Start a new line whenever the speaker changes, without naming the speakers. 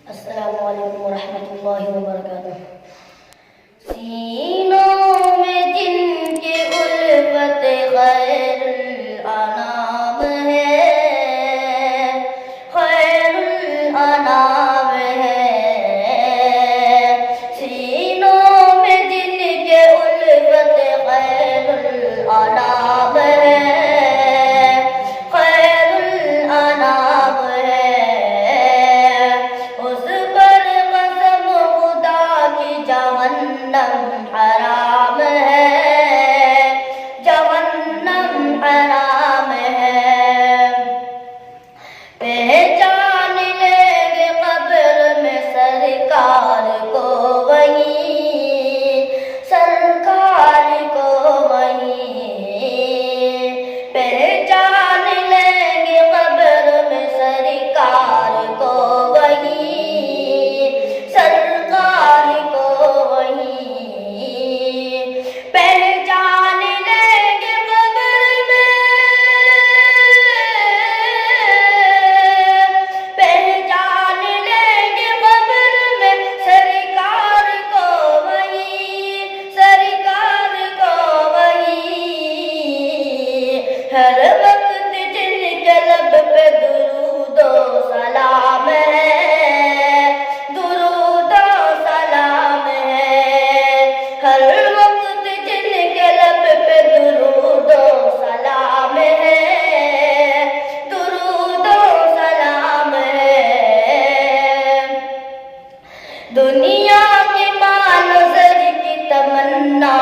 अस्सलामु अलैकुम वरहमतुल्लाहि वबरकातुह। सीनों में जिनकी उल्फत खैरुल अनाम है, खैरुल अनाम है। सीनों में जिनके उल्फत खैरुल अनाम है, खैरुल अनाम है। उस पर कसम खुदा की जहन्नम हराम है, जहन्नम हराम है। पहचान लेंगे कब्र में सरकार को वहीं, सरकार को वहीं। पहचान लेंगे कब्र में सरकार को वहीं, सरकार को वहीं। पहचान लेंगे कब्र में, पहचान लेंगे कब्र में सरकार को वहीं, सरकार को वहीं। हर वक्त जिनके लब पे दुरूदो सलाम है, दुरूदो सलाम है। हर वक्त जिनके लब पे दुरूदो सलाम है, दुरूदो सलाम है। दुनिया की मानो ज़र की तमन्ना